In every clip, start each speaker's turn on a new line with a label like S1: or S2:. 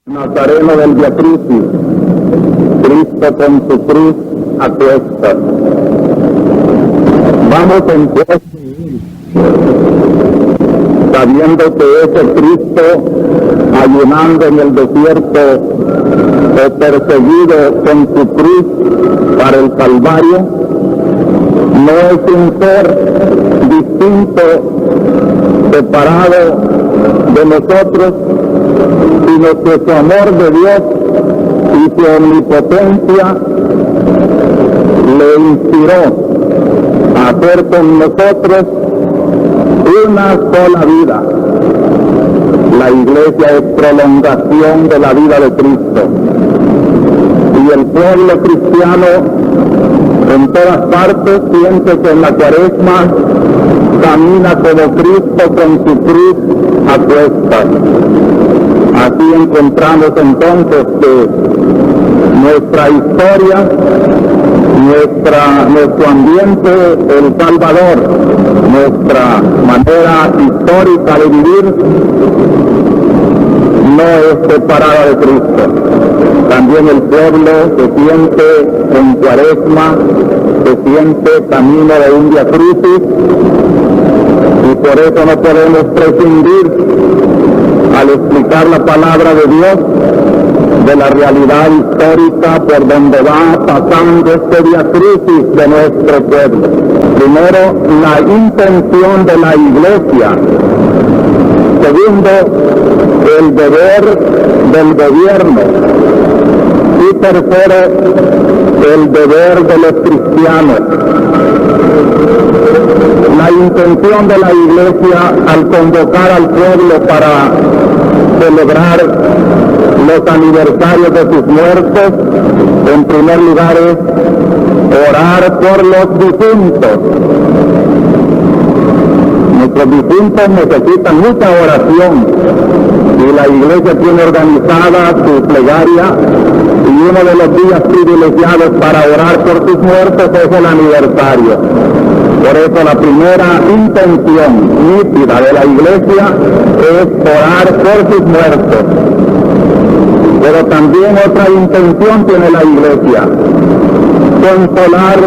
S1: Nazareno del Via Crucis, Cristo con su cruz a cuestas. Vamos en pos de él, sabiendo que ese Cristo, ayunando en el desierto, o perseguido con su cruz para el Calvario, no es un ser distinto, separado de nosotros, sino que su amor de Dios y su omnipotencia le inspiró a hacer con nosotros una sola vida. La Iglesia es prolongación de la vida de Cristo. Y el pueblo cristiano en todas partes siente que en la Cuaresma camina como Cristo con su cruz a cuestas. Así encontramos entonces que nuestra historia, nuestro ambiente, el Salvador, nuestra manera histórica de vivir, no es separada de Cristo. También el pueblo se siente en Cuaresma, se siente camino de un Via Crucis, y por eso no podemos prescindir, al explicar la palabra de Dios, de la realidad histórica por donde va pasando este Via Crucis de nuestro pueblo. Primero, la intención de la Iglesia. Segundo, el deber del gobierno. Y tercero, el deber de los cristianos. La intención de la Iglesia al convocar al pueblo para celebrar los aniversarios de sus muertos, en primer lugar es orar por los difuntos. Nuestros difuntos necesitan mucha oración y la Iglesia tiene organizada su plegaria, y uno de los días privilegiados para orar por sus muertos es el aniversario. Por eso la primera intención nítida de la Iglesia es orar por sus muertos. Pero también otra intención tiene la Iglesia: consolar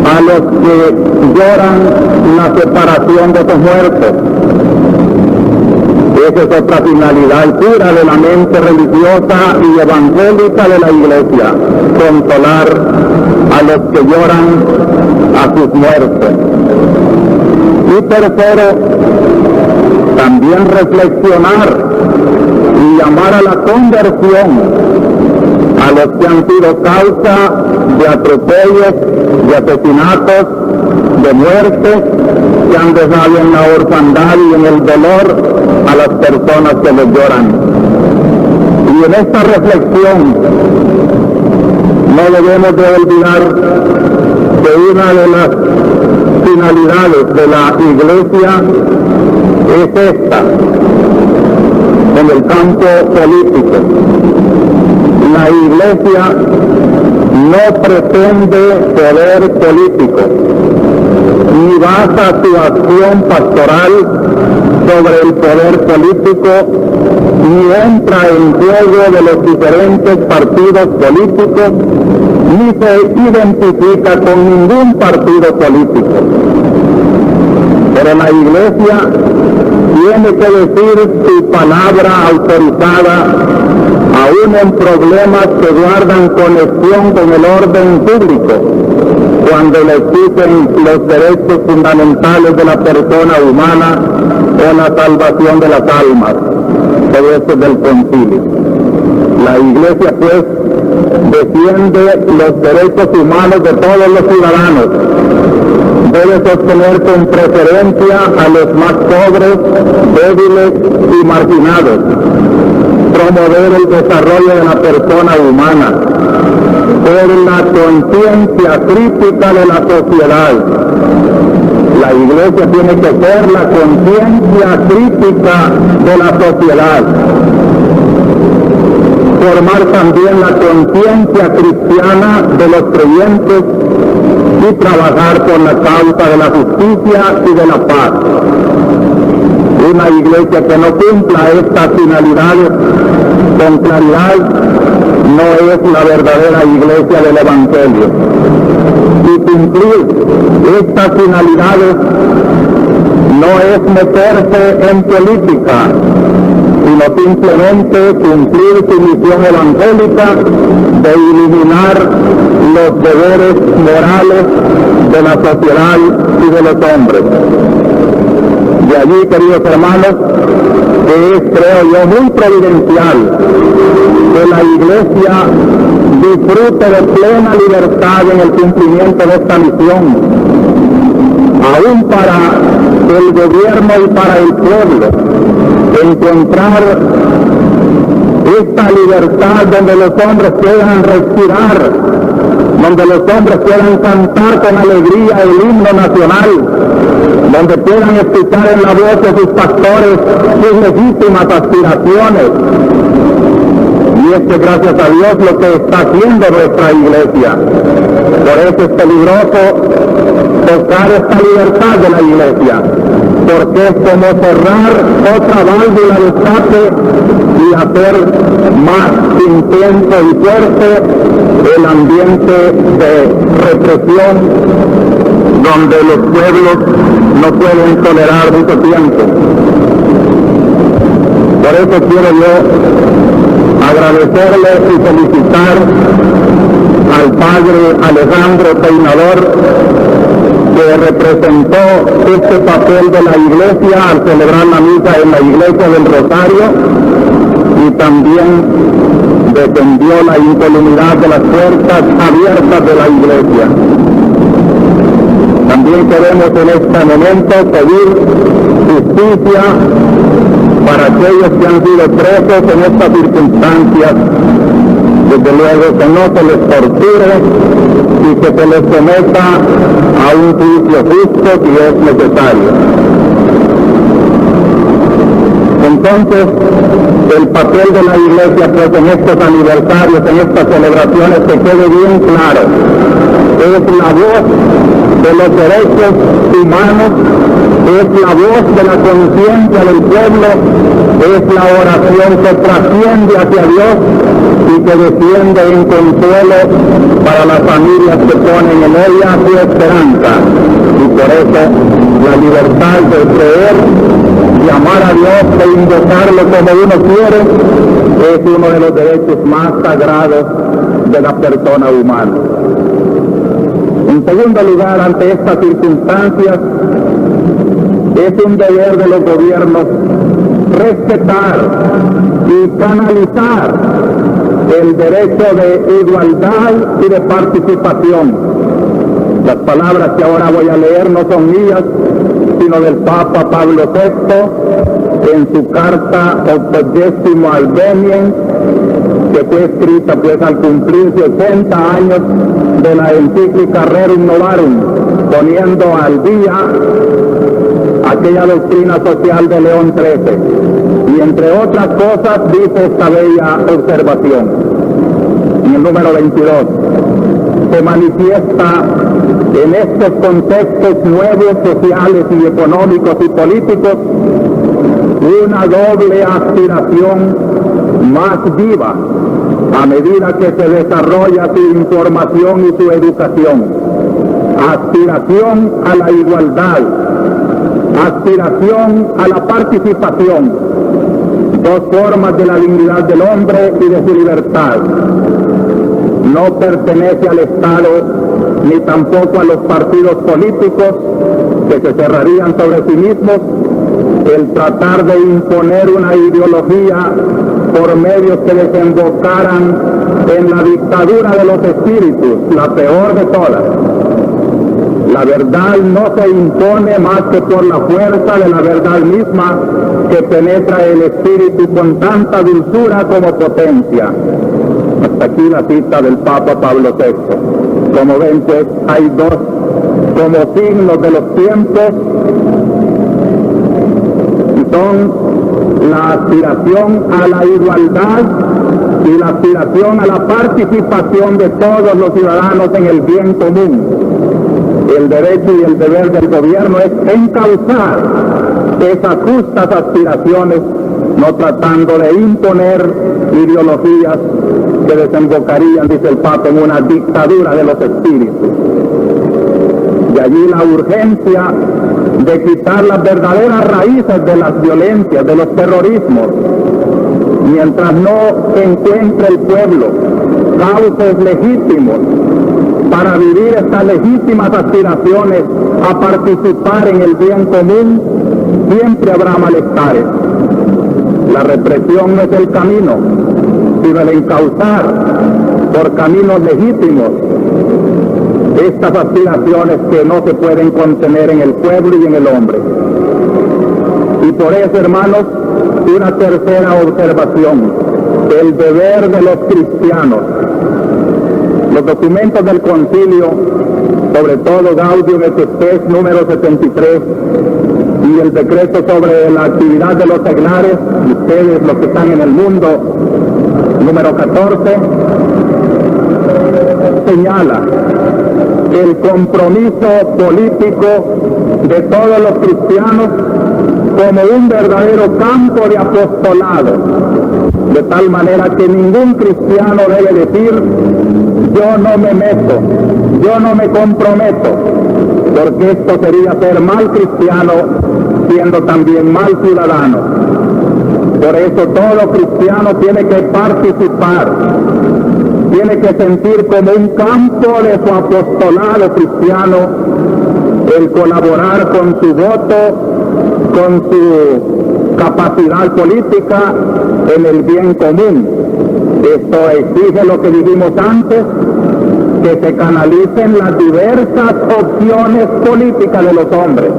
S1: a los que lloran la separación de sus muertos. Esa es otra finalidad pura de la mente religiosa y evangélica de la Iglesia: consolar a los que lloran a sus muertos. Y tercero, también reflexionar y llamar a la conversión a los que han sido causa de atropellos, de asesinatos, de muerte, que han dejado en la orfandad y en el dolor a las personas que les lloran. Y en esta reflexión no debemos de olvidar que una de las finalidades de la Iglesia es esta, en el campo político. La Iglesia no pretende poder político, ni basa su acción pastoral sobre el poder político, ni entra en juego de los diferentes partidos políticos, ni se identifica con ningún partido político. Pero la Iglesia tiene que decir su palabra autorizada, aún en problemas que guardan conexión con el orden público, cuando le exigen los derechos fundamentales de la persona humana o la salvación de las almas. Todo esto es del concilio. La Iglesia, pues, defiende los derechos humanos de todos los ciudadanos. Debe sostener con preferencia a los más pobres, débiles y marginados. Promover el desarrollo de la persona humana por la conciencia crítica de la sociedad. La Iglesia tiene que ser la conciencia crítica de la sociedad. Formar también la conciencia cristiana de los creyentes y trabajar por la causa de la justicia y de la paz. Una iglesia que no cumpla estas finalidades con claridad no es la verdadera iglesia del Evangelio. Y cumplir estas finalidades no es meterse en política, sino simplemente cumplir su misión evangélica de eliminar los deberes morales de la sociedad y de los hombres. De allí, queridos hermanos, que es, creo yo, muy providencial que la Iglesia disfrute de plena libertad en el cumplimiento de esta misión, aún para el gobierno y para el pueblo, encontrar esta libertad donde los hombres puedan respirar, donde los hombres puedan cantar con alegría el himno nacional, donde puedan escuchar en la voz de sus pastores sus legítimas aspiraciones. Y es que gracias a Dios lo que está haciendo nuestra iglesia. Por eso es peligroso tocar esta libertad de la iglesia, porque es como cerrar otra válvula de escape y hacer más intenso y fuerte el ambiente de represión donde los pueblos no pueden tolerar mucho tiempo. Por eso quiero yo agradecerle y felicitar al padre Alejandro Peinador, que representó este papel de la iglesia al celebrar la misa en la iglesia del Rosario y también defendió la incolumidad de las puertas abiertas de la iglesia. También queremos en este momento pedir justicia para aquellos que han sido presos en estas circunstancias. Desde luego que no se les torture y que se les someta a un juicio justo si es necesario. Entonces, el papel de la iglesia pues en estos aniversarios, en estas celebraciones, que quede bien claro, es la voz de los derechos humanos, es la voz de la conciencia del pueblo, es la oración que trasciende hacia Dios y que desciende en consuelo para las familias que ponen en ella su esperanza. Y por eso la libertad de creer y amar a Dios e invocarlo como uno quiere es uno de los derechos más sagrados de la persona humana. En segundo lugar, ante estas circunstancias, es un deber de los gobiernos respetar y canalizar el derecho de igualdad y de participación. Las palabras que ahora voy a leer no son mías, sino del Papa Pablo VI en su carta Octodécimo Albemien, que fue escrita pues al cumplir 60 años de la encíclica Rerum Novarum, poniendo al día aquella doctrina social de León XIII. Y entre otras cosas dice esta bella observación, en el número 22, se manifiesta en estos contextos nuevos sociales y económicos y políticos una doble aspiración más viva a medida que se desarrolla su información y su educación. Aspiración a la igualdad, aspiración a la participación, dos formas de la dignidad del hombre y de su libertad. No pertenece al Estado ni tampoco a los partidos políticos que se cerrarían sobre sí mismos el tratar de imponer una ideología por medios que desembocaran en la dictadura de los espíritus, la peor de todas. La verdad no se impone más que por la fuerza de la verdad misma que penetra el espíritu con tanta dulzura como potencia. Hasta aquí la cita del Papa Pablo VI. Como ven, pues, hay dos como signos de los tiempos, y son la aspiración a la igualdad y la aspiración a la participación de todos los ciudadanos en el bien común. El derecho y el deber del gobierno es encauzar esas justas aspiraciones, no tratando de imponer ideologías que desembocarían, dice el Papa, en una dictadura de los espíritus. De allí la urgencia de quitar las verdaderas raíces de las violencias, de los terrorismos, mientras no encuentre el pueblo cauces legítimos para vivir estas legítimas aspiraciones a participar en el bien común, siempre habrá malestares. La represión no es el camino, sino el encauzar por caminos legítimos estas aspiraciones que no se pueden contener en el pueblo y en el hombre. Y por eso, hermanos, una tercera observación: el deber de los cristianos. Los documentos del concilio, sobre todo Gaudium et Spes número 73, y el decreto sobre la actividad de los seglares, ustedes los que están en el mundo, número 14, señala el compromiso político de todos los cristianos como un verdadero campo de apostolado, de tal manera que ningún cristiano debe decir: yo no me meto, yo no me comprometo, porque esto sería ser mal cristiano, siendo también mal ciudadano. Por eso todo cristiano tiene que participar, tiene que sentir como un campo de su apostolado cristiano el colaborar con su voto, con su capacidad política en el bien común. Esto exige lo que dijimos antes, que se canalicen las diversas opciones políticas de los hombres.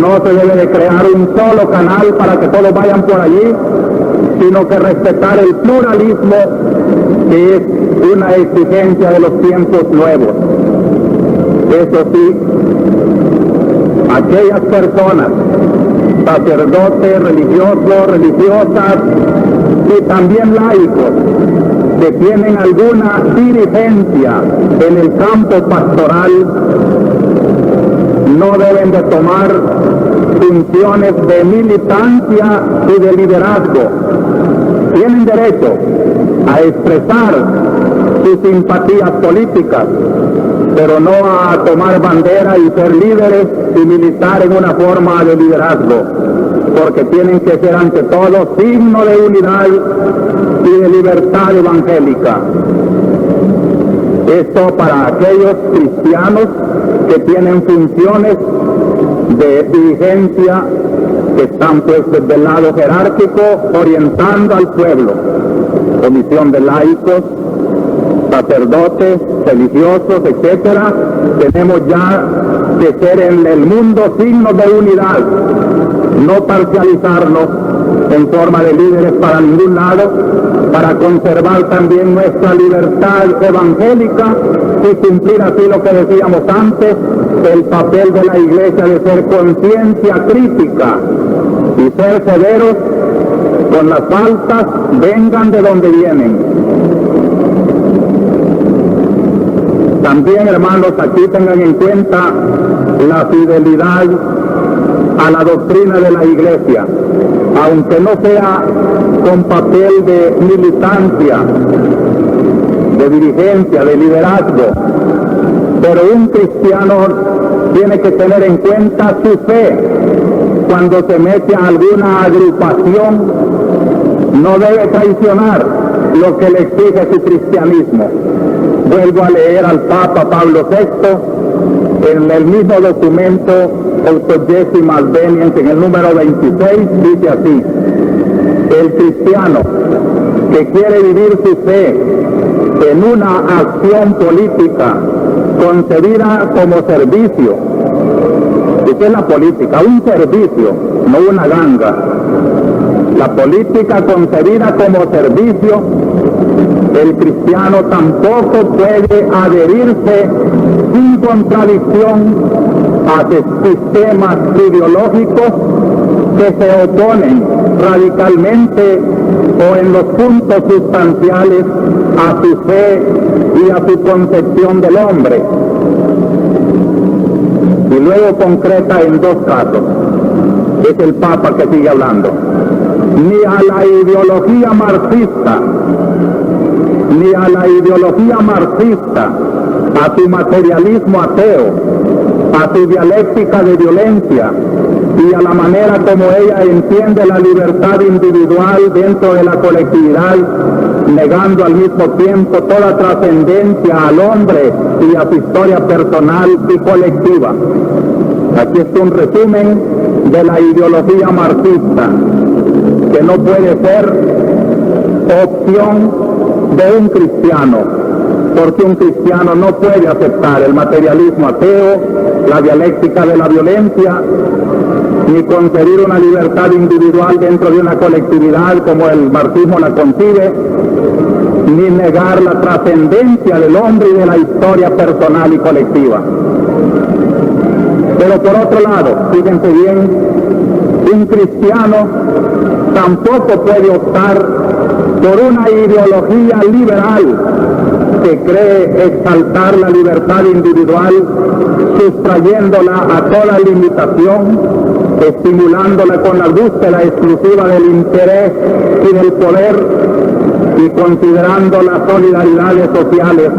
S1: No se debe de crear un solo canal para que todos vayan por allí, sino que respetar el pluralismo, que es una exigencia de los tiempos nuevos. Eso sí, aquellas personas, sacerdotes, religiosos, religiosas y también laicos, que tienen alguna dirigencia en el campo pastoral, no deben de tomar funciones de militancia y de liderazgo. Tienen derecho a expresar sus simpatías políticas, pero no a tomar bandera y ser líderes y militar en una forma de liderazgo, porque tienen que ser ante todo signo de unidad y de libertad evangélica. Esto para aquellos cristianos que tienen funciones de dirigencia, que están pues desde el lado jerárquico orientando al pueblo. Comisión de laicos, sacerdotes, religiosos, etcétera. Tenemos ya que ser en el mundo signos de unidad, no parcializarnos en forma de líderes para ningún lado, para conservar también nuestra libertad evangélica y cumplir así lo que decíamos antes, el papel de la Iglesia de ser conciencia crítica y ser severos con las faltas, vengan de donde vienen. También, hermanos, aquí tengan en cuenta la fidelidad a la doctrina de la Iglesia, aunque no sea con papel de militancia, de dirigencia, de liderazgo, pero un cristiano tiene que tener en cuenta su fe cuando se mete a alguna agrupación. No debe traicionar lo que le exige su cristianismo. Vuelvo a leer al Papa Pablo VI en el mismo documento Autogesima Albeniens, en el número 26, dice así: el cristiano que quiere vivir su fe en una acción política concebida como servicio, ¿qué es la política? Un servicio, no una ganga. La política concebida como servicio, el cristiano tampoco puede adherirse sin contradicción a sistemas ideológicos que se oponen radicalmente o en los puntos sustanciales a su fe y a su concepción del hombre. Y luego concreta en dos casos. es el Papa que sigue hablando, ni a la ideología marxista, a su materialismo ateo, a su dialéctica de violencia y a la manera como ella entiende la libertad individual dentro de la colectividad, negando al mismo tiempo toda trascendencia al hombre y a su historia personal y colectiva. Aquí está un resumen de la ideología marxista, que no puede ser opción de un cristiano, porque un cristiano no puede aceptar el materialismo ateo, la dialéctica de la violencia, ni concebir una libertad individual dentro de una colectividad como el marxismo la concibe, ni negar la trascendencia del hombre y de la historia personal y colectiva. Pero por otro lado, fíjense bien, un cristiano tampoco puede optar por una ideología liberal que cree exaltar la libertad individual, sustrayéndola a toda limitación, estimulándola con la búsqueda exclusiva del interés y del poder, y considerando las solidaridades sociales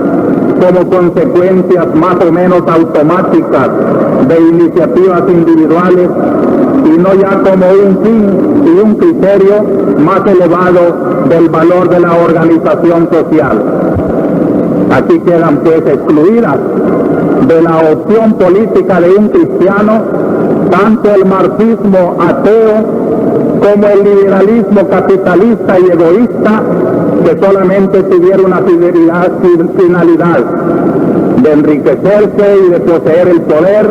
S1: como consecuencias más o menos automáticas de iniciativas individuales y no ya como un fin y un criterio más elevado del valor de la organización social. Aquí quedan pues excluidas de la opción política de un cristiano tanto el marxismo ateo como el liberalismo capitalista y egoísta, que solamente tuviera una finalidad de enriquecerse y de poseer el poder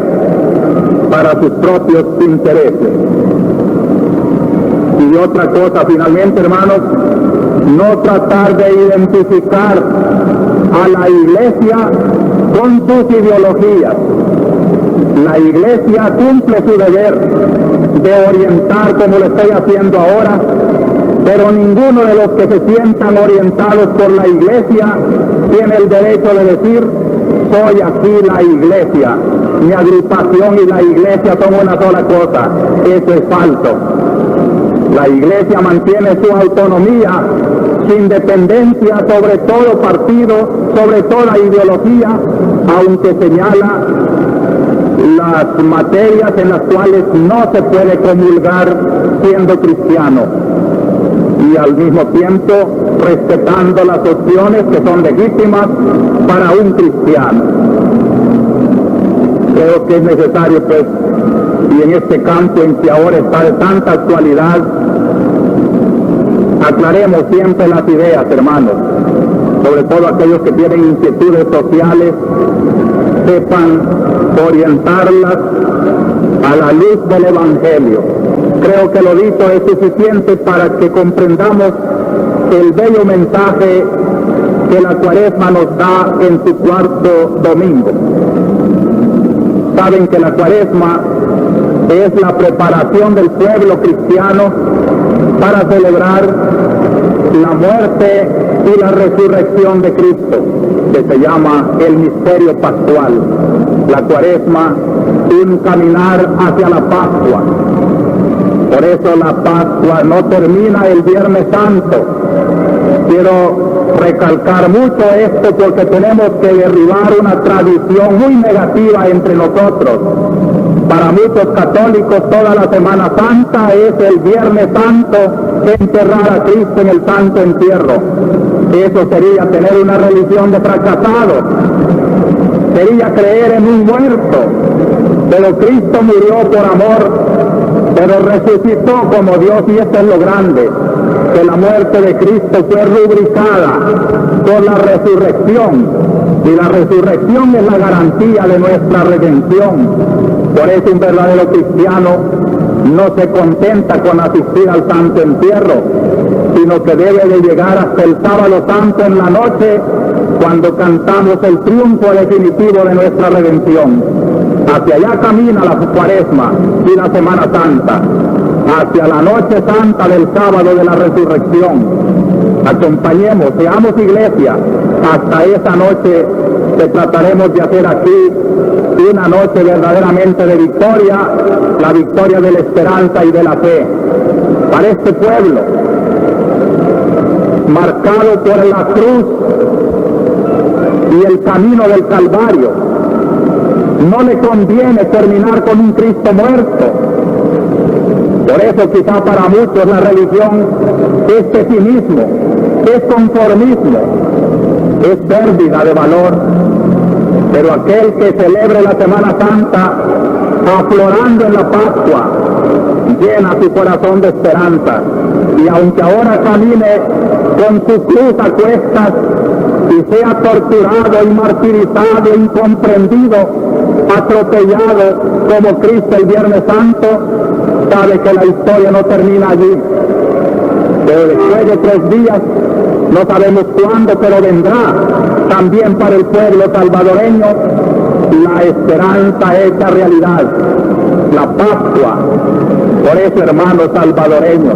S1: para sus propios intereses. Y otra cosa, finalmente, hermanos, no tratar de identificar a la Iglesia con sus ideologías. La Iglesia cumple su deber de orientar como lo estoy haciendo ahora, pero ninguno de los que se sientan orientados por la Iglesia tiene el derecho de decir: soy aquí la Iglesia, mi agrupación y la Iglesia son una sola cosa. Eso es falso. La Iglesia mantiene su autonomía, su independencia sobre todo partido, sobre toda ideología, aunque señala las materias en las cuales no se puede comulgar siendo cristiano, y al mismo tiempo respetando las opciones que son legítimas para un cristiano. Creo que es necesario, pues, y en este campo en que ahora está de tanta actualidad, aclaremos siempre las ideas, hermanos, sobre todo aquellos que tienen inquietudes sociales, sepan orientarlas a la luz del Evangelio. Creo que lo dicho es suficiente para que comprendamos el bello mensaje que la Cuaresma nos da en su cuarto domingo. Saben que la Cuaresma es la preparación del pueblo cristiano para celebrar la muerte y la resurrección de Cristo, que se llama el misterio pascual. La Cuaresma, un caminar hacia la Pascua. Por eso la Pascua no termina el Viernes Santo. Quiero recalcar mucho esto porque tenemos que derribar una tradición muy negativa entre nosotros. Para muchos católicos toda la Semana Santa es el Viernes Santo, enterrar a Cristo en el Santo Entierro. Eso sería tener una religión de fracasados, sería creer en un muerto, pero Cristo murió por amor, pero resucitó como Dios, y esto es lo grande, que la muerte de Cristo fue rubricada por la resurrección, y la resurrección es la garantía de nuestra redención. Por eso un verdadero cristiano no se contenta con asistir al Santo Entierro, sino que debe de llegar hasta el Sábado Santo en la noche, cuando cantamos el triunfo definitivo de nuestra redención. Hacia allá camina la Cuaresma y la Semana Santa, hacia la noche santa del sábado de la resurrección. Acompañemos, seamos iglesia, hasta esa noche que trataremos de hacer aquí una noche verdaderamente de victoria, la victoria de la esperanza y de la fe. Para este pueblo, marcado por la cruz y el camino del Calvario, no le conviene terminar con un Cristo muerto. Por eso quizá para muchos la religión es pesimismo, es conformismo, es pérdida de valor. Pero aquel que celebre la Semana Santa aflorando en la Pascua, llena su corazón de esperanza. Y aunque ahora camine con su cruz a cuestas y sea torturado y martirizado, incomprendido, atropellado como Cristo el Viernes Santo, sabe que la historia no termina allí. Pero después de 3 días, no sabemos cuándo, pero vendrá también para el pueblo salvadoreño la esperanza hecha realidad, la Pascua. Por eso, hermanos salvadoreños,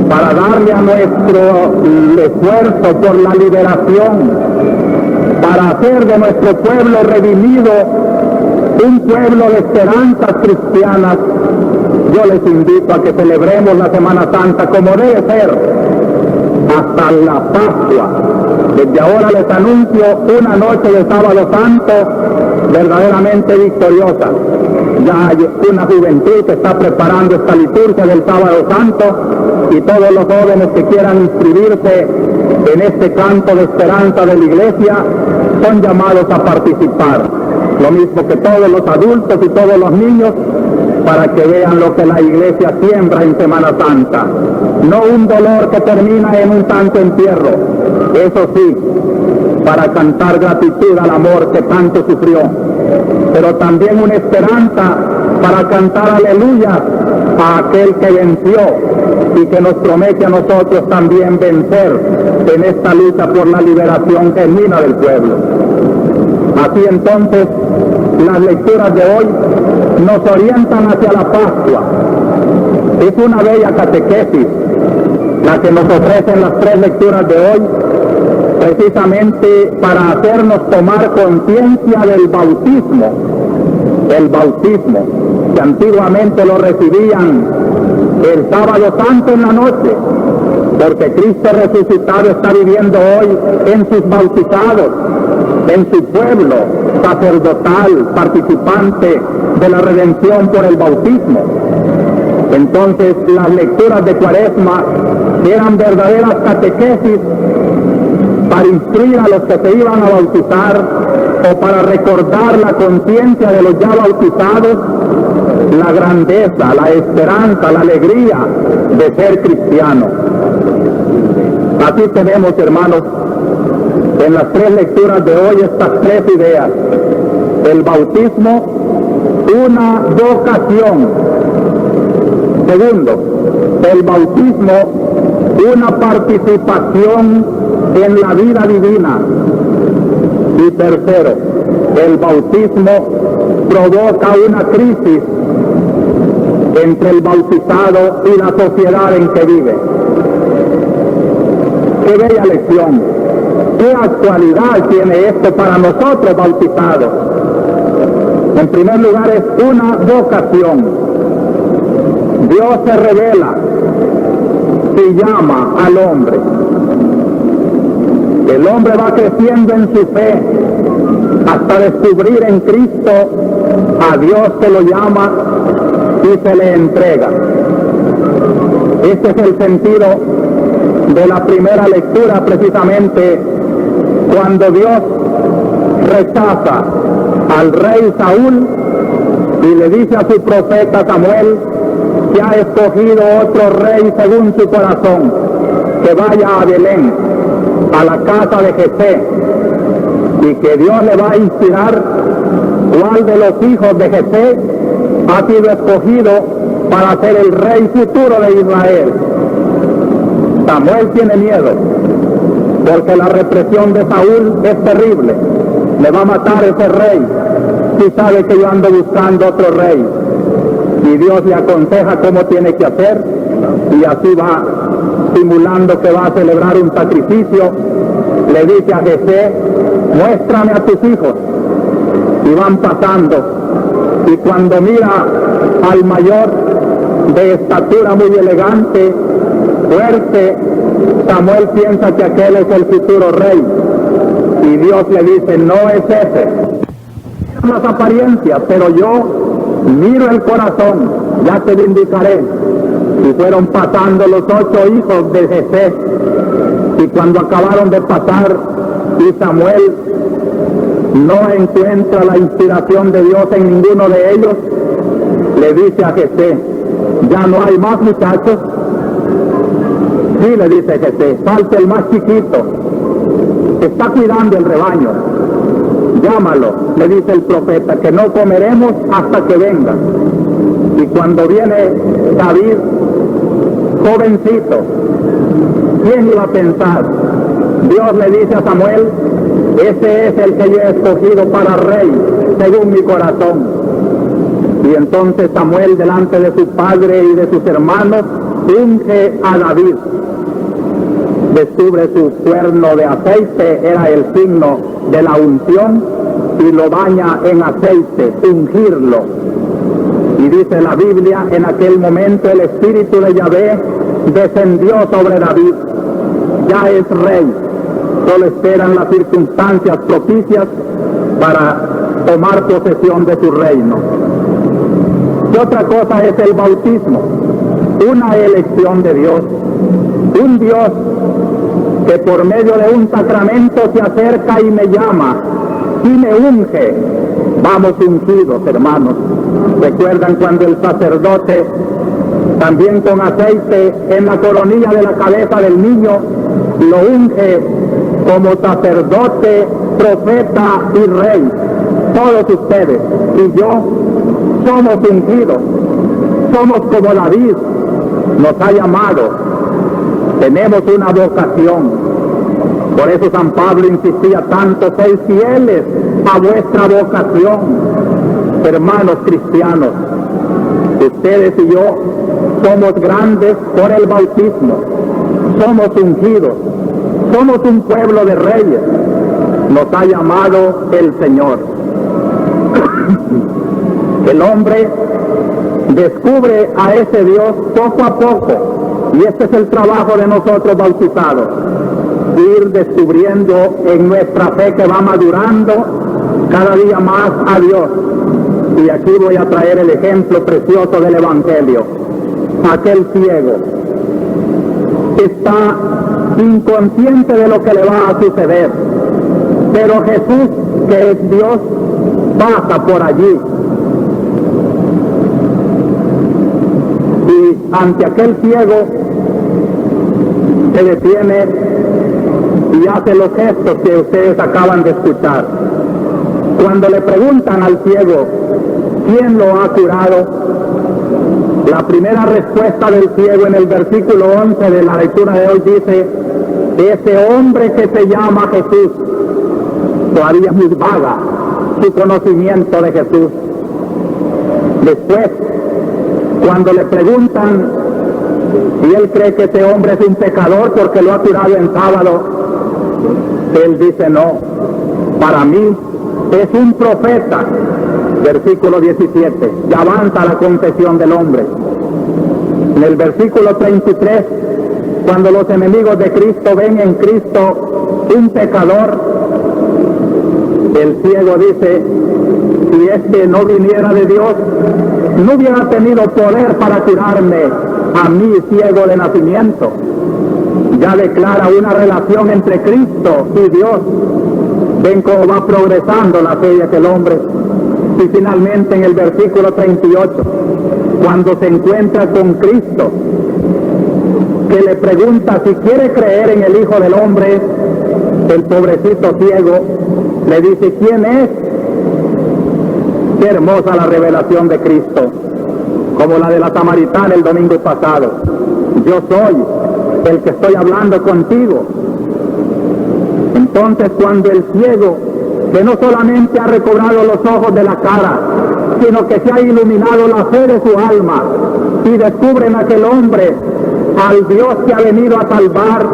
S1: para darle a nuestro esfuerzo por la liberación, para hacer de nuestro pueblo redimido un pueblo de esperanzas cristianas, yo les invito a que celebremos la Semana Santa como debe ser, hasta la Pascua. Desde ahora les anuncio una noche de Sábado Santo verdaderamente victoriosa. Ya hay una juventud que está preparando esta liturgia del Sábado Santo, y todos los jóvenes que quieran inscribirse en este canto de esperanza de la iglesia son llamados a participar. Lo mismo que todos los adultos y todos los niños, para que vean lo que la iglesia siembra en Semana Santa. No un dolor que termina en un santo entierro, eso sí, para cantar gratitud al amor que tanto sufrió, pero también una esperanza para cantar aleluya a aquel que venció y que nos promete a nosotros también vencer en esta lucha por la liberación genuina del pueblo. Así entonces, las lecturas de hoy nos orientan hacia la Pascua. Es una bella catequesis la que nos ofrecen las 3 lecturas de hoy, precisamente para hacernos tomar conciencia del bautismo. El bautismo, que antiguamente lo recibían el Sábado Santo en la noche, porque Cristo resucitado está viviendo hoy en sus bautizados, en su pueblo sacerdotal, participante de la redención por el bautismo. Entonces, las lecturas de Cuaresma eran verdaderas catequesis para instruir a los que se iban a bautizar, o para recordar la conciencia de los ya bautizados, la grandeza, la esperanza, la alegría de ser cristiano. Así tenemos, hermanos, en las 3 lecturas de hoy estas 3 ideas. El bautismo, una vocación. Segundo, el bautismo, una participación en la vida divina. Y tercero, el bautismo provoca una crisis entre el bautizado y la sociedad en que vive. ¡Qué bella lección! ¿Qué actualidad tiene esto para nosotros bautizados? En primer lugar, es una vocación. Dios se revela y llama al hombre. El hombre va creciendo en su fe hasta descubrir en Cristo a Dios que lo llama y se le entrega. Este es el sentido de la primera lectura, precisamente cuando Dios rechaza al rey Saúl y le dice a su profeta Samuel que ha escogido otro rey según su corazón, que vaya a Belén, a la casa de Jesé, y que Dios le va a inspirar cuál de los hijos de Jesé ha sido escogido para ser el rey futuro de Israel. Samuel tiene miedo, porque la represión de Saúl es terrible. Le va a matar ese rey si sabe que yo ando buscando otro rey. Y Dios le aconseja cómo tiene que hacer, y así va simulando que va a celebrar un sacrificio, le dice a Jesé, muéstrame a tus hijos. Y van pasando, y cuando mira al mayor de estatura muy elegante, fuerte, Samuel piensa que aquel es el futuro rey, y Dios le dice, no es ese. Miran las apariencias, pero yo miro el corazón, ya te lo indicaré. Y fueron pasando los 8 hijos de Jesé, y cuando acabaron de pasar, y Samuel no encuentra la inspiración de Dios en ninguno de ellos, le dice a Jesé, ya no hay más muchachos. Sí, le dice Jesé, falta el más chiquito, está cuidando el rebaño, llámalo, le dice el profeta, que no comeremos hasta que venga. Y cuando viene David, jovencito, ¿quién iba a pensar? Dios le dice a Samuel, ese es el que yo he escogido para rey, según mi corazón. Y entonces Samuel, delante de su padre y de sus hermanos, unge a David. Descubre su cuerno de aceite, era el signo de la unción, y lo baña en aceite, ungirlo. Y dice la Biblia, en aquel momento el espíritu de Yahvé descendió sobre David. Ya es rey, solo esperan las circunstancias propicias para tomar posesión de su reino. ¿Qué otra cosa es el bautismo? Una elección de Dios, un Dios que por medio de un sacramento se acerca y me llama y me unge. Vamos ungidos, hermanos. ¿Recuerdan cuando el sacerdote, también con aceite en la coronilla de la cabeza del niño, lo unge como sacerdote, profeta y rey? Todos ustedes y yo somos ungidos, somos como David, nos ha llamado, tenemos una vocación. Por eso San Pablo insistía tanto, sed fieles a vuestra vocación. Hermanos cristianos, ustedes y yo somos grandes por el bautismo, somos ungidos, somos un pueblo de reyes, nos ha llamado el Señor. El hombre descubre a ese Dios poco a poco, y este es el trabajo de nosotros bautizados, ir descubriendo en nuestra fe que va madurando cada día más a Dios. Y aquí voy a traer el ejemplo precioso del Evangelio. Aquel ciego está inconsciente de lo que le va a suceder, pero Jesús, que es Dios, pasa por allí. Y ante aquel ciego se detiene y hace los gestos que ustedes acaban de escuchar. Cuando le preguntan al ciego, ¿quién lo ha curado?, la primera respuesta del ciego en el versículo 11 de la lectura de hoy dice, ese hombre que se llama Jesús. Todavía es muy vaga su conocimiento de Jesús. Después, cuando le preguntan si él cree que ese hombre es un pecador porque lo ha curado en sábado, él dice no, para mí es un profeta. Versículo 17, ya avanza la confesión del hombre. En el versículo 33, cuando los enemigos de Cristo ven en Cristo un pecador, el ciego dice, si es que no viniera de Dios, no hubiera tenido poder para curarme a mí, ciego de nacimiento. Ya declara una relación entre Cristo y Dios. Ven cómo va progresando la fe de aquel hombre. Y finalmente en el versículo 38, cuando se encuentra con Cristo, que le pregunta si quiere creer en el Hijo del Hombre, el pobrecito ciego le dice, ¿quién es? Qué hermosa la revelación de Cristo, como la de la samaritana el domingo pasado. Yo soy el que estoy hablando contigo. Entonces cuando el ciego, que no solamente ha recobrado los ojos de la cara, sino que se ha iluminado la fe de su alma, y descubre en aquel hombre al Dios que ha venido a salvar,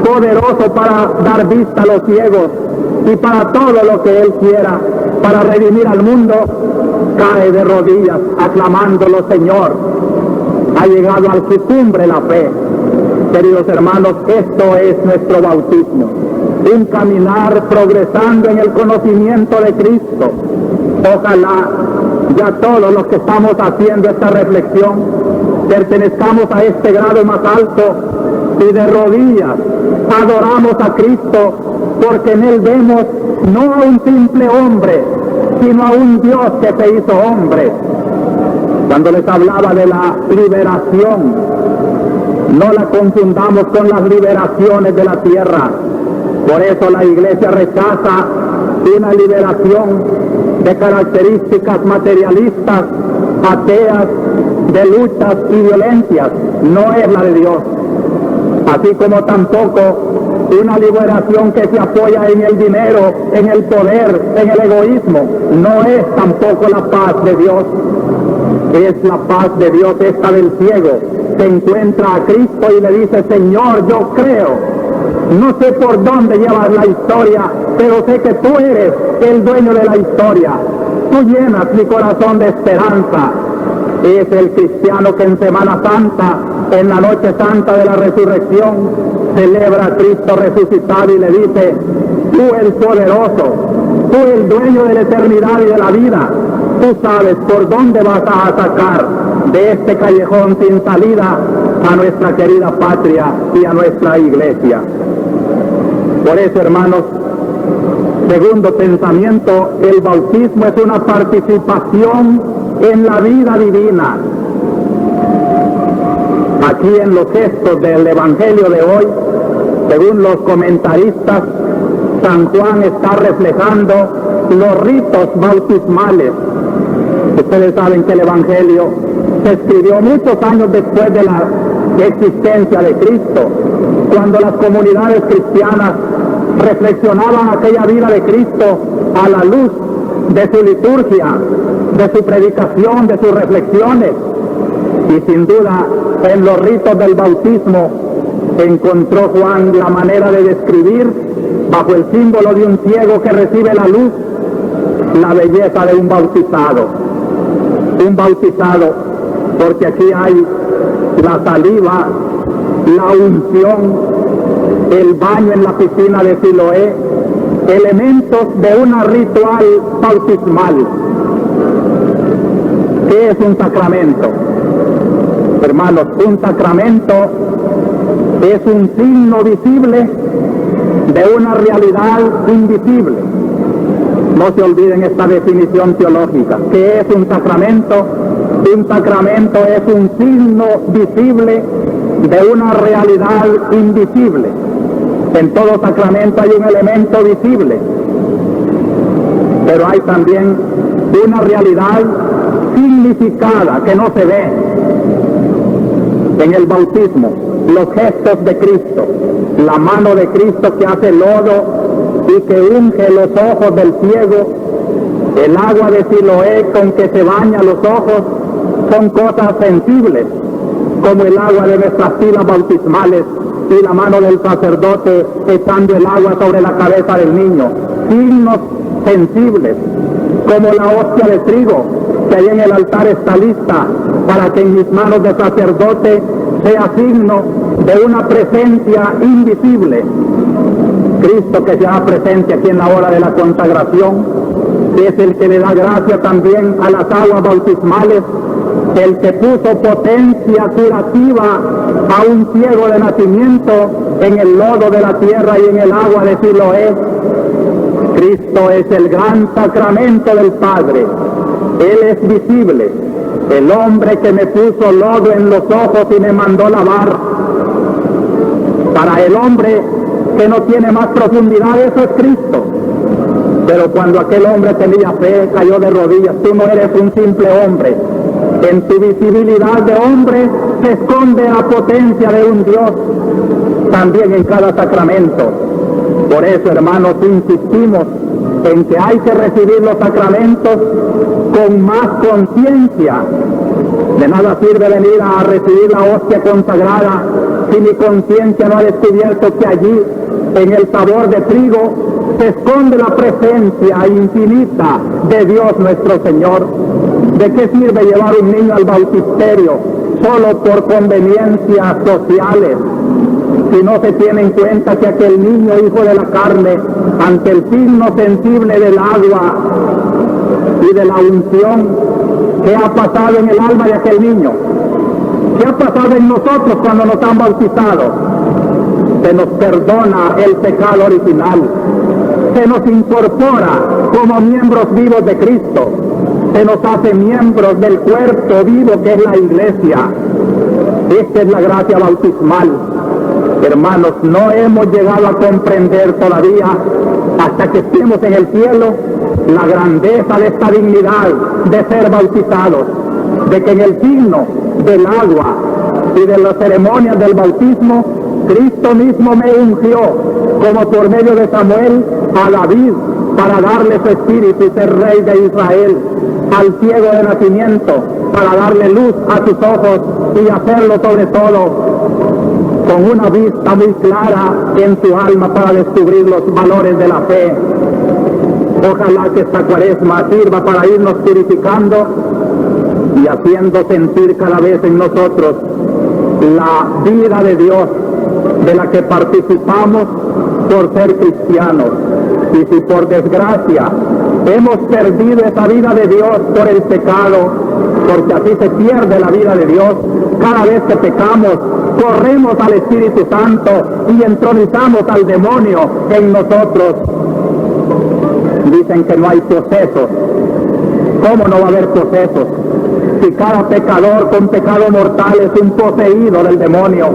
S1: poderoso para dar vista a los ciegos y para todo lo que Él quiera, para redimir al mundo, cae de rodillas aclamándolo, Señor. Ha llegado a su cumbre la fe. Queridos hermanos, esto es nuestro bautismo, un caminar progresando en el conocimiento de Cristo. Ojalá ya todos los que estamos haciendo esta reflexión pertenezcamos a este grado más alto y de rodillas adoramos a Cristo, porque en Él vemos no a un simple hombre, sino a un Dios que se hizo hombre. Cuando les hablaba de la liberación, no la confundamos con las liberaciones de la tierra. Por eso la Iglesia rechaza una liberación de características materialistas, ateas, de luchas y violencias. No es la de Dios. Así como tampoco una liberación que se apoya en el dinero, en el poder, en el egoísmo. No es tampoco la paz de Dios. Es la paz de Dios esta del ciego. Se encuentra a Cristo y le dice: Señor, yo creo. No sé por dónde llevas la historia, pero sé que tú eres el dueño de la historia. Tú llenas mi corazón de esperanza. Es el cristiano que en Semana Santa, en la noche santa de la resurrección, celebra a Cristo resucitado y le dice: tú el poderoso, tú el dueño de la eternidad y de la vida, tú sabes por dónde vas a sacar de este callejón sin salida a nuestra querida patria y a nuestra iglesia. Por eso, hermanos, segundo pensamiento, el bautismo es una participación en la vida divina. Aquí en los textos del Evangelio de hoy, según los comentaristas, San Juan está reflejando los ritos bautismales. Ustedes saben que el Evangelio se escribió muchos años después de la existencia de Cristo, cuando las comunidades cristianas reflexionaban aquella vida de Cristo a la luz de su liturgia, de su predicación, de sus reflexiones. Y sin duda, en los ritos del bautismo encontró Juan la manera de describir, bajo el símbolo de un ciego que recibe la luz, la belleza de un bautizado. Un bautizado, porque aquí hay la saliva, la unción, el baño en la piscina de Siloé, elementos de una ritual bautismal. ¿Qué es un sacramento? Hermanos, un sacramento es un signo visible de una realidad invisible. No se olviden esta definición teológica. ¿Qué es un sacramento? Un sacramento es un signo visible de una realidad invisible. En todo sacramento hay un elemento visible, pero hay también una realidad significada que no se ve. En el bautismo, los gestos de Cristo, la mano de Cristo que hace lodo y que unge los ojos del ciego, el agua de Siloé con que se baña los ojos, son cosas sensibles, como el agua de nuestras pilas bautismales y la mano del sacerdote echando el agua sobre la cabeza del niño. Signos sensibles, como la hostia de trigo que ahí en el altar está lista para que en mis manos de sacerdote sea signo de una presencia invisible. Cristo que se haga presente aquí en la hora de la consagración, es el que le da gracia también a las aguas bautismales, el que puso potencia curativa a un ciego de nacimiento en el lodo de la tierra y en el agua de Siloé. Cristo es el gran sacramento del Padre. Él es visible, el hombre que me puso lodo en los ojos y me mandó lavar. Para el hombre que no tiene más profundidad, eso es Cristo. Pero cuando aquel hombre tenía fe, cayó de rodillas. Tú no eres un simple hombre. En tu visibilidad de hombre se esconde la potencia de un Dios, también en cada sacramento. Por eso, hermanos, insistimos en que hay que recibir los sacramentos con más conciencia, De nada sirve venir a recibir la hostia consagrada si mi conciencia no ha descubierto que allí, en el sabor de trigo, se esconde la presencia infinita de Dios nuestro Señor. ¿De qué sirve llevar un niño al bautisterio solo por conveniencias sociales, si no se tiene en cuenta que aquel niño, hijo de la carne, ante el signo sensible del agua y de la unción, ¿qué ha pasado en el alma de aquel niño? ¿Qué ha pasado en nosotros cuando nos han bautizado? Se nos perdona el pecado original, se nos incorpora como miembros vivos de Cristo, se nos hace miembros del cuerpo vivo que es la iglesia. Esta es la gracia bautismal. Hermanos, no hemos llegado a comprender todavía, hasta que estemos en el cielo, la grandeza de esta dignidad de ser bautizados, de que en el signo del agua y de las ceremonias del bautismo, Cristo mismo me ungió, como por medio de Samuel, a David, para darle su espíritu y ser rey de Israel, al ciego de nacimiento, para darle luz a sus ojos y hacerlo sobre todo con una vista muy clara en su alma para descubrir los valores de la fe. Ojalá que esta cuaresma sirva para irnos purificando y haciendo sentir cada vez en nosotros la vida de Dios de la que participamos por ser cristianos. Y si por desgracia hemos perdido esa vida de Dios por el pecado, porque así se pierde la vida de Dios, cada vez que pecamos corremos al Espíritu Santo y entronizamos al demonio en nosotros. Dicen que no hay procesos. ¿Cómo no va a haber procesos? Si cada pecador con pecado mortal es un poseído del demonio,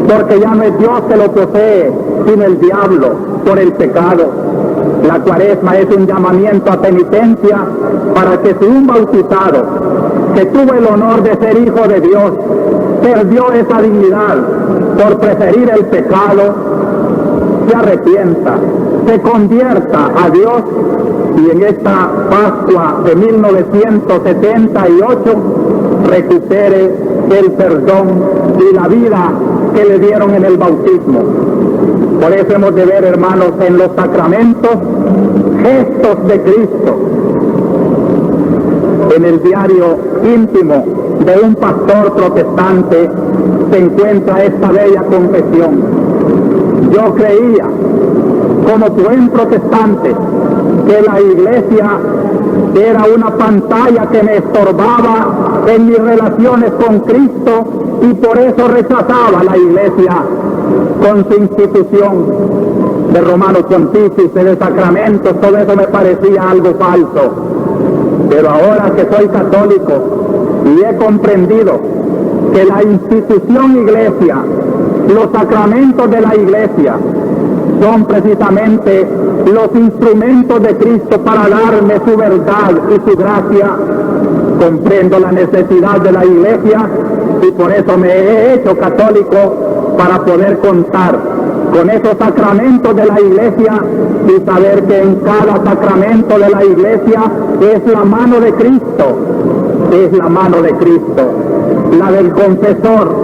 S1: porque ya no es Dios que lo posee, sino el diablo por el pecado. La cuaresma es un llamamiento a penitencia para que si un bautizado que tuvo el honor de ser hijo de Dios perdió esa dignidad por preferir el pecado, se arrepienta, se convierta a Dios y en esta Pascua de 1978 recupere el perdón y la vida que le dieron en el bautismo. Por eso hemos de ver, hermanos, en los sacramentos gestos de Cristo. En el diario íntimo de un pastor protestante se encuentra esta bella confesión: yo creía, como buen protestante, que la iglesia era una pantalla que me estorbaba en mis relaciones con Cristo y por eso rechazaba la iglesia con su institución de Romanos Pontífice, de sacramentos. Todo eso me parecía algo falso. Pero ahora que soy católico y he comprendido que la institución iglesia, los sacramentos de la iglesia, son precisamente los instrumentos de Cristo para darme su verdad y su gracia, comprendo la necesidad de la iglesia y por eso me he hecho católico, para poder contar con esos sacramentos de la iglesia y saber que en cada sacramento de la iglesia es la mano de Cristo, es la mano de Cristo, la del confesor,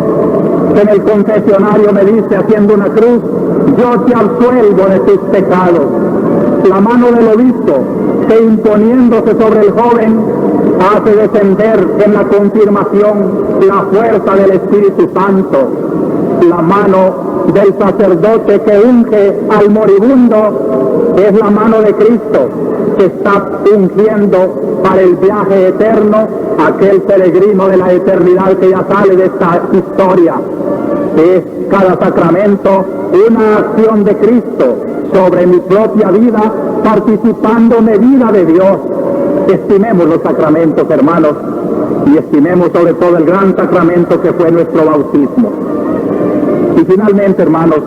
S1: que en el confesionario me dice haciendo una cruz: yo te absuelvo de tus pecados. La mano del obispo, que imponiéndose sobre el joven hace descender en la confirmación la fuerza del Espíritu Santo. La mano del sacerdote que unge al moribundo es la mano de Cristo, que está ungiendo para el viaje eterno aquel peregrino de la eternidad que ya sale de esta historia. Es cada sacramento una acción de Cristo sobre mi propia vida, participando medida de Dios. Estimemos los sacramentos, hermanos, y estimemos sobre todo el gran sacramento que fue nuestro bautismo. Y finalmente, hermanos,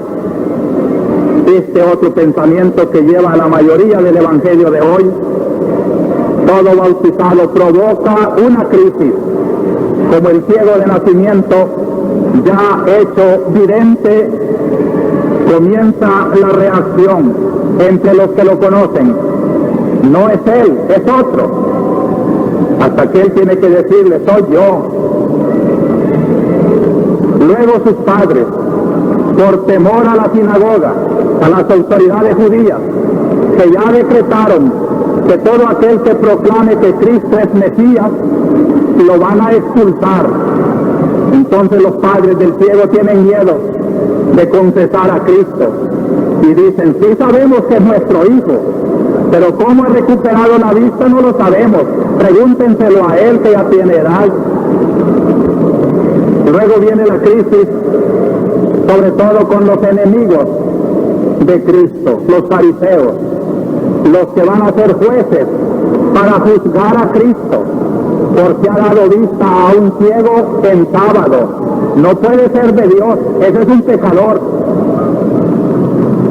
S1: este otro pensamiento que lleva a la mayoría del Evangelio de hoy: todo bautizado provoca una crisis, como el ciego de nacimiento, ya hecho vidente, comienza la reacción entre los que lo conocen. No es él, es otro. Hasta que él tiene que decirle: soy yo. Luego sus padres, por temor a la sinagoga, a las autoridades judías, que ya decretaron que todo aquel que proclame que Cristo es Mesías, lo van a expulsar. Entonces los padres del ciego tienen miedo de confesar a Cristo y dicen, sí sabemos que es nuestro hijo, pero cómo ha recuperado la vista no lo sabemos, pregúntenselo a él que ya tiene edad. Luego viene la crisis, sobre todo con los enemigos de Cristo, los fariseos, los que van a ser jueces para juzgar a Cristo, porque ha dado vista a un ciego en sábado. No puede ser de Dios, ese es un pecador.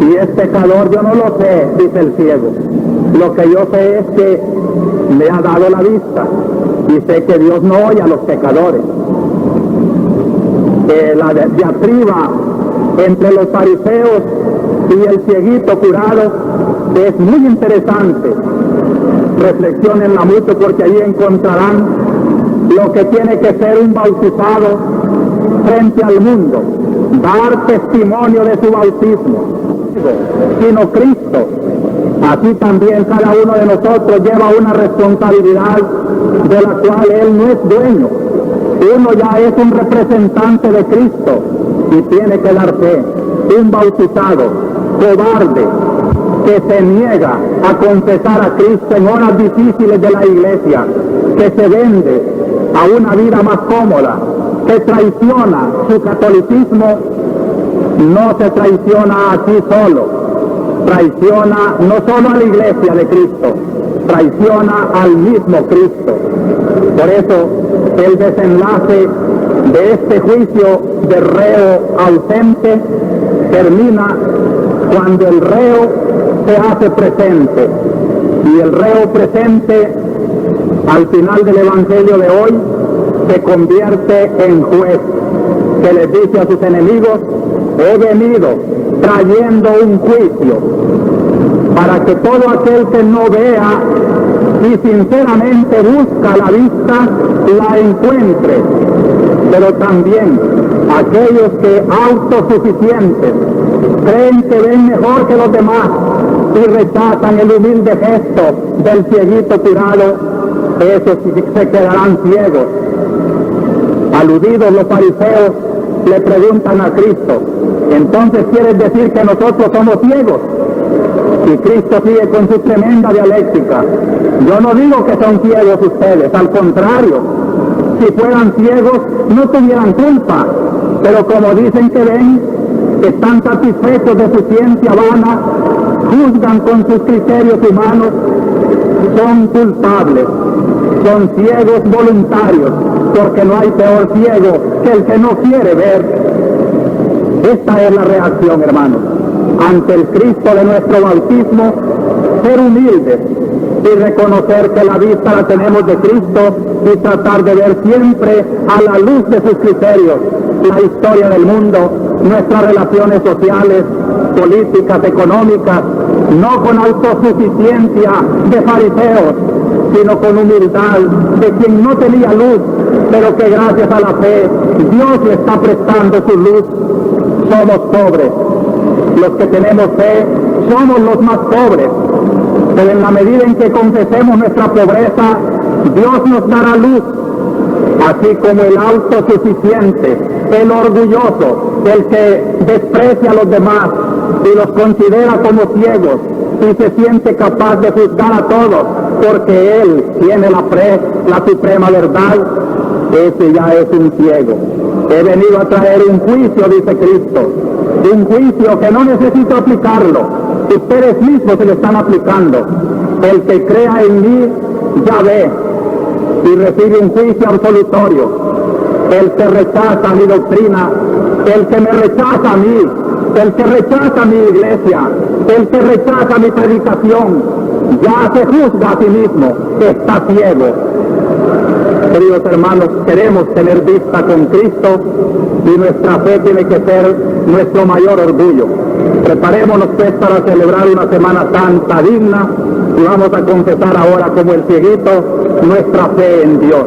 S1: Y es pecador, yo no lo sé, dice el ciego. Lo que yo sé es que me ha dado la vista y sé que Dios no oye a los pecadores. La diatriba entre los fariseos y el cieguito curado es muy interesante. Reflexionenla mucho porque allí encontrarán lo que tiene que ser un bautizado frente al mundo, dar testimonio de su bautismo, sino Cristo. Así también cada uno de nosotros lleva una responsabilidad de la cual Él no es dueño. Uno ya es un representante de Cristo y tiene que dar fe. Un bautizado cobarde que se niega a confesar a Cristo en horas difíciles de la iglesia, que se vende a una vida más cómoda, que traiciona su catolicismo, no se traiciona a sí solo, traiciona no solo a la iglesia de Cristo, traiciona al mismo Cristo. Por eso el desenlace de este juicio de reo ausente termina cuando el reo se hace presente, y el reo presente al final del evangelio de hoy se convierte en juez, que les dice a sus enemigos, he venido trayendo un juicio para que todo aquel que no vea y sinceramente busca la vista, la encuentre, pero también aquellos que autosuficientes creen que ven mejor que los demás y rechazan el humilde gesto del cieguito curado, esos se quedarán ciegos. Aludidos los fariseos le preguntan a Cristo, entonces ¿quieres decir que nosotros somos ciegos? Y Cristo sigue con su tremenda dialéctica. Yo no digo que son ciegos ustedes, al contrario, si fueran ciegos no tuvieran culpa, pero como dicen que ven, están satisfechos de su ciencia vana, juzgan con sus criterios humanos, son culpables, son ciegos voluntarios, porque no hay peor ciego que el que no quiere ver. Esta es la reacción, hermanos, ante el Cristo de nuestro bautismo, ser humildes y reconocer que la vista la tenemos de Cristo y tratar de ver siempre a la luz de sus criterios la historia del mundo, nuestras relaciones sociales, políticas, económicas, no con autosuficiencia de fariseos, sino con humildad de quien no tenía luz, pero que gracias a la fe Dios le está prestando su luz. Somos pobres, los que tenemos fe somos los más pobres, pero en la medida en que confesemos nuestra pobreza, Dios nos dará luz, así como el autosuficiente, el orgulloso, el que desprecia a los demás y los considera como ciegos y se siente capaz de juzgar a todos porque él tiene la suprema verdad, ese ya es un ciego. He venido a traer un juicio, dice Cristo, un juicio que no necesito aplicarlo, ustedes mismos se lo están aplicando. El que crea en mí ya ve y recibe un juicio absolutorio. El que rechaza mi doctrina, el que me rechaza a mí, el que rechaza mi iglesia, el que rechaza mi predicación, ya se juzga a sí mismo, que está ciego. Queridos hermanos, queremos tener vista con Cristo y nuestra fe tiene que ser nuestro mayor orgullo. Preparémonos pues para celebrar una Semana Santa digna y vamos a confesar ahora como el cieguito nuestra fe en Dios.